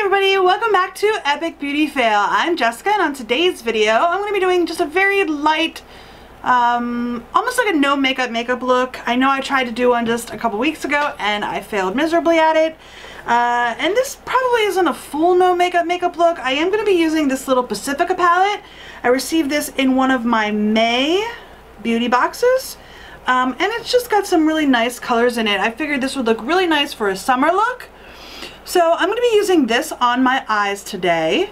everybody, welcome back to Epic Beauty Fail. I'm Jessica, and on today's video I'm going to be doing just a very light, almost like a no makeup look. I know I tried to do one just a couple weeks ago and I failed miserably at it. And this probably isn't a full no makeup look. I am going to be using this little Pacifica palette. I received this in one of my May beauty boxes. And it's just got some really nice colors in it. I figured this would look really nice for a summer look. So I'm going to be using this on my eyes today,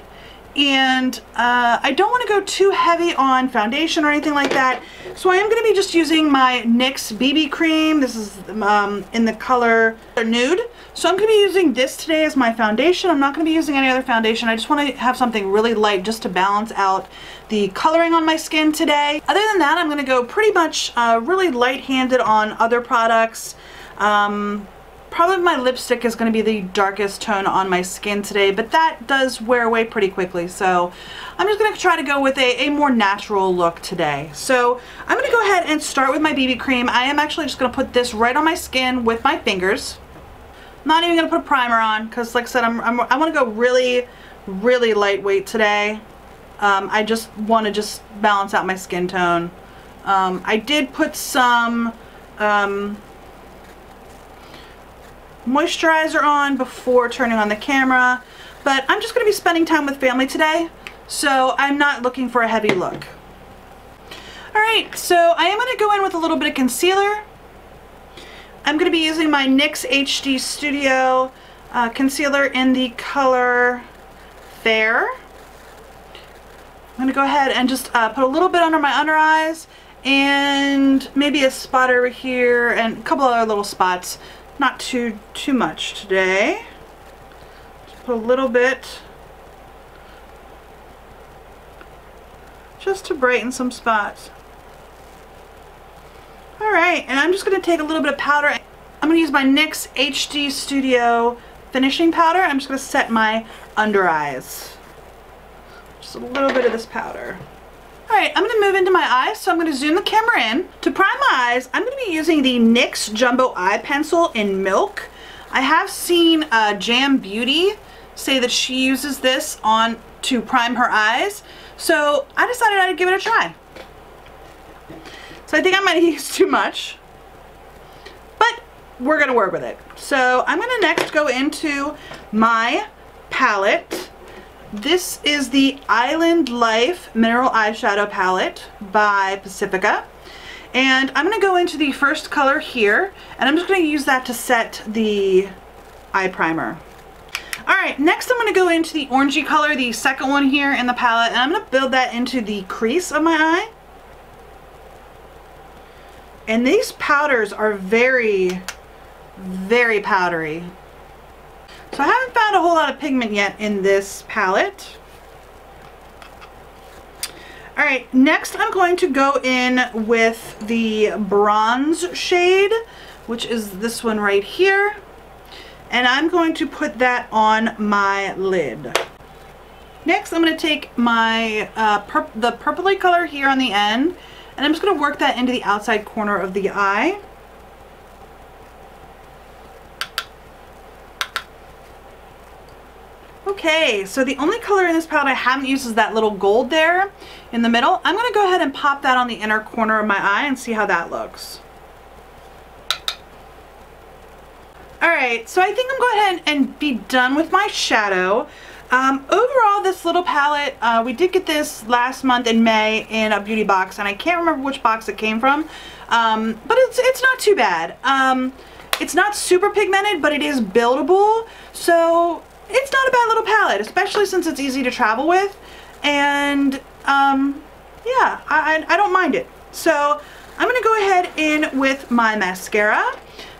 and I don't want to go too heavy on foundation or anything like that, so I am going to be just using my NYX BB cream. This is in the color Nude, so I'm going to be using this today as my foundation. I'm not going to be using any other foundation. I just want to have something really light just to balance out the coloring on my skin today. Other than that, I'm going to go pretty much really light-handed on other products. Probably my lipstick is going to be the darkest tone on my skin today, but that does wear away pretty quickly, so I'm just going to try to go with a more natural look today. So I'm going to go ahead and start with my BB cream. I am actually just going to put this right on my skin with my fingers. I'm not even going to put a primer on because, like I said, I want to go really lightweight today. I just want to balance out my skin tone. I did put some moisturizer on before turning on the camera, but I'm just going to be spending time with family today, so I'm not looking for a heavy look. Alright, so I am going to go in with a little bit of concealer. I'm going to be using my NYX HD Studio concealer in the color Fair. I'm going to go ahead and just put a little bit under my under eyes and maybe a spot over here and a couple other little spots. Not too much today. Just put a little bit just to brighten some spots. Alright, and I'm just going to take a little bit of powder. I'm going to use my NYX HD Studio finishing powder. I'm just going to set my under eyes. Just a little bit of this powder. Alright, I'm going to move into my eyes, so I'm going to zoom the camera in. To prime my eyes, I'm going to be using the NYX Jumbo Eye Pencil in Milk. I have seen Jam Beauty say that she uses this on to prime her eyes, so I decided I'd give it a try. So I think I might have used too much, but we're going to work with it. So I'm going to next go into my palette. This is the Island Life Mineral Eyeshadow Palette by Pacifica. And I'm going to go into the first color here, and I'm just going to use that to set the eye primer. Alright, next I'm going to go into the orangey color, the second one here in the palette, and I'm going to build that into the crease of my eye. And these powders are very powdery. So I haven't found a whole lot of pigment yet in this palette. Alright, next I'm going to go in with the bronze shade, which is this one right here. And I'm going to put that on my lid. Next I'm going to take my the purpley color here on the end, and I'm just going to work that into the outside corner of the eye. Okay, so the only color in this palette I haven't used is that little gold there in the middle. I'm going to go ahead and pop that on the inner corner of my eye and see how that looks. Alright, so I think I'm going to go ahead and be done with my shadow. Overall, this little palette, we did get this last month in May in a beauty box, and I can't remember which box it came from, but it's not too bad. It's not super pigmented, but it is buildable, so it's not a bad little palette, especially since it's easy to travel with, and yeah, I don't mind it. So I'm going to go ahead in with my mascara.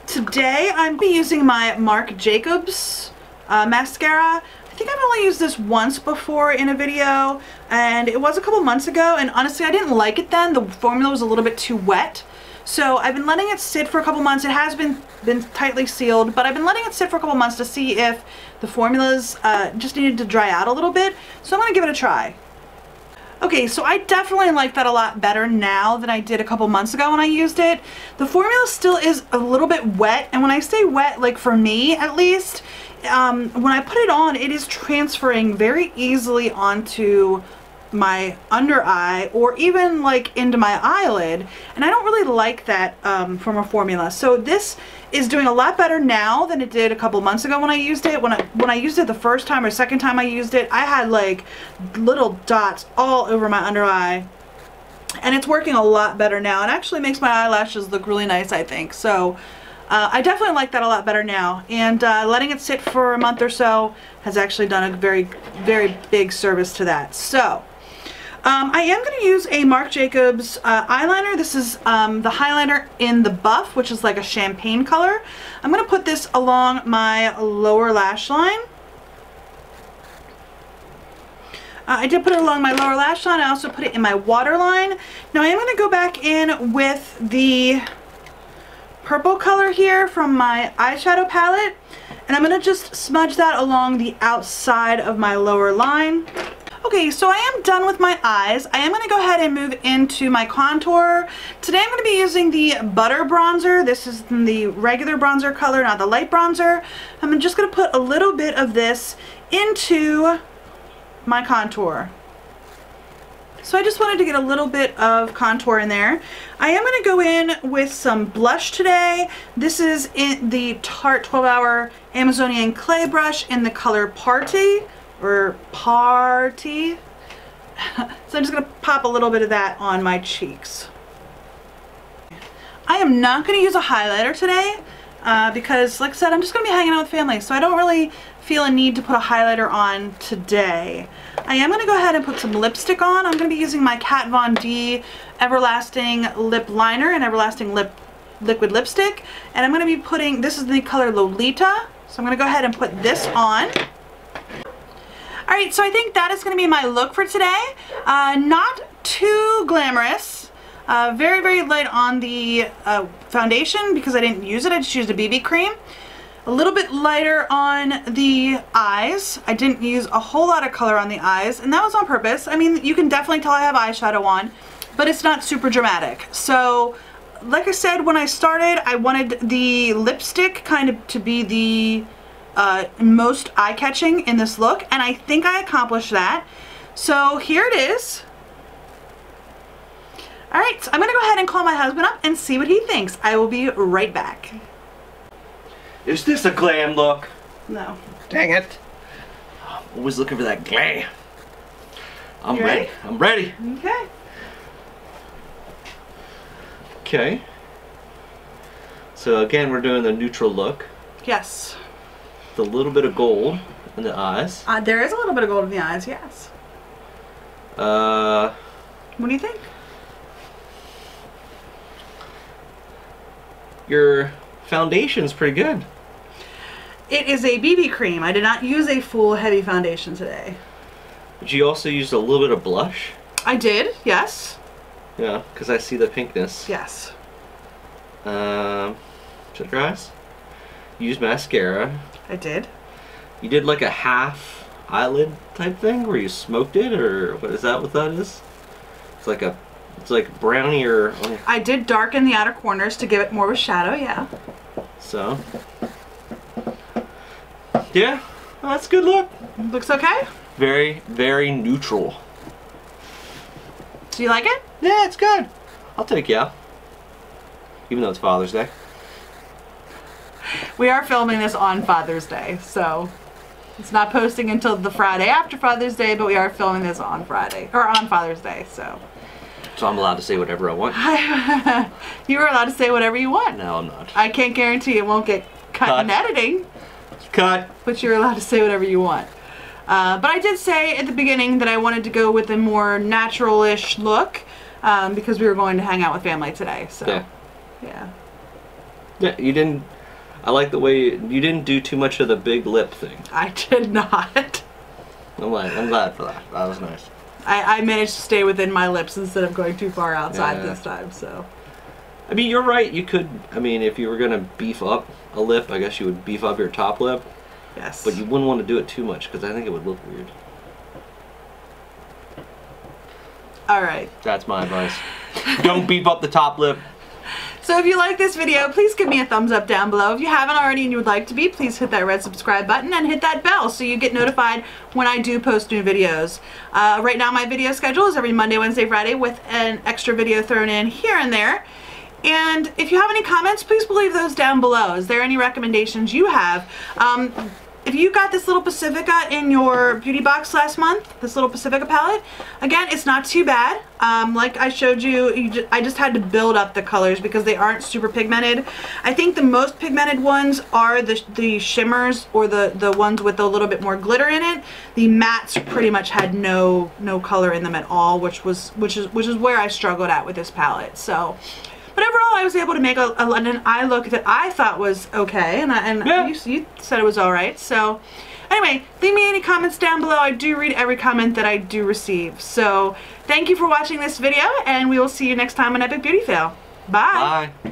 Today I'm going to be using my Marc Jacobs mascara. I think I've only used this once before in a video, and it was a couple months ago, and honestly I didn't like it then. The formula was a little bit too wet. So I've been letting it sit for a couple months. It has been tightly sealed, but I've been letting it sit for a couple months to see if the formulas just needed to dry out a little bit. So I'm going to give it a try. Okay, so I definitely like that a lot better now than I did a couple months ago when I used it. The formula still is a little bit wet, and when I say wet, like for me at least, when I put it on, it is transferring very easily onto my under eye or even like into my eyelid, and I don't really like that from a formula. So this is doing a lot better now than it did a couple months ago when I used it. When I used it the first time or second time I used it, I had like little dots all over my under eye, and it's working a lot better now. It actually makes my eyelashes look really nice, I think. So I definitely like that a lot better now, and letting it sit for a month or so has actually done a very, very big service to that. So I am going to use a Marc Jacobs eyeliner. This is the highlighter in the Buff, which is like a champagne color. I'm going to put this along my lower lash line. I did put it along my lower lash line. I also put it in my waterline. Now I am going to go back in with the purple color here from my eyeshadow palette, and I'm going to just smudge that along the outside of my lower line. Okay, so I am done with my eyes. I am going to go ahead and move into my contour. Today I'm going to be using the Butter Bronzer. This is the regular bronzer color, not the light bronzer. I'm just going to put a little bit of this into my contour. So I just wanted to get a little bit of contour in there. I am going to go in with some blush today. This is in the Tarte 12 Hour Amazonian Clay Brush in the color Party. So I'm just going to pop a little bit of that on my cheeks. I am not going to use a highlighter today because, like I said, I'm just going to be hanging out with family, so I don't really feel a need to put a highlighter on today. I am going to go ahead and put some lipstick on. I'm going to be using my Kat Von D Everlasting Lip Liner and Everlasting Liquid Lipstick, and I'm going to be putting, this is the color Lolita, so I'm going to go ahead and put this on. Alright, so I think that is going to be my look for today. Not too glamorous. Very, very light on the foundation because I didn't use it. I just used a BB cream. A little bit lighter on the eyes. I didn't use a whole lot of color on the eyes, and that was on purpose. I mean, you can definitely tell I have eyeshadow on, but it's not super dramatic. So, like I said, when I started, I wanted the lipstick kind of to be the most eye-catching in this look, and I think I accomplished that. So here it is. Alright, so I'm gonna go ahead and call my husband up and see what he thinks. I will be right back. Is this a glam look? No. Dang it. I'm always looking for that glam. I'm You ready. I'm ready. Okay. Okay. So again, we're doing the neutral look. Yes. With a little bit of gold in the eyes. There is a little bit of gold in the eyes, yes. What do you think? Your foundation's pretty good. It is a BB cream. I did not use a full heavy foundation today. But you also used a little bit of blush. I did, yes. Yeah, because I see the pinkness. Yes. Shut your eyes. You used mascara. I did. You did like a half eyelid type thing where you smoked it, or what is that? What that is? It's like brownie or. I did darken the outer corners to give it more of a shadow. Yeah. So. Yeah, well, that's a good look. Looks okay. Very, very neutral. Do you like it? Yeah, it's good. I'll take you out. Even though it's Father's Day. We are filming this on Father's Day, so it's not posting until the Friday after Father's Day, but we are filming this on Friday, or on Father's Day, so. So I'm allowed to say whatever I want? You are allowed to say whatever you want. No, I'm not. I can't guarantee it won't get cut in editing. Cut. But you're allowed to say whatever you want. But I did say at the beginning that I wanted to go with a more natural-ish look because we were going to hang out with family today, so. Yeah. Yeah. Yeah, you didn't. I like the way you didn't do too much of the big lip thing. I did not. I'm glad for that. That was nice. I managed to stay within my lips instead of going too far outside this time, so. I mean, you're right. You could, I mean, if you were going to beef up a lip, I guess you would beef up your top lip. Yes. But you wouldn't want to do it too much because I think it would look weird. Alright. That's my advice. Don't beef up the top lip. So if you like this video, please give me a thumbs up down below. If you haven't already and you would like to be, please hit that red subscribe button and hit that bell so you get notified when I do post new videos. Right now my video schedule is every Monday, Wednesday, Friday with an extra video thrown in here and there. And if you have any comments, please leave those down below. Is there any recommendations you have? If you got this little Pacifica in your beauty box last month, this little Pacifica palette, again, it's not too bad. Like I showed you, I just had to build up the colors because they aren't super pigmented. I think the most pigmented ones are the shimmers or the ones with a little bit more glitter in it. The mattes pretty much had no color in them at all, which is where I struggled at with this palette. So. But overall, I was able to make an eye look that I thought was okay, and yeah. you said it was alright. So, anyway, leave me any comments down below. I do read every comment that I do receive. So, thank you for watching this video, and we will see you next time on Epic Beauty Fail. Bye! Bye!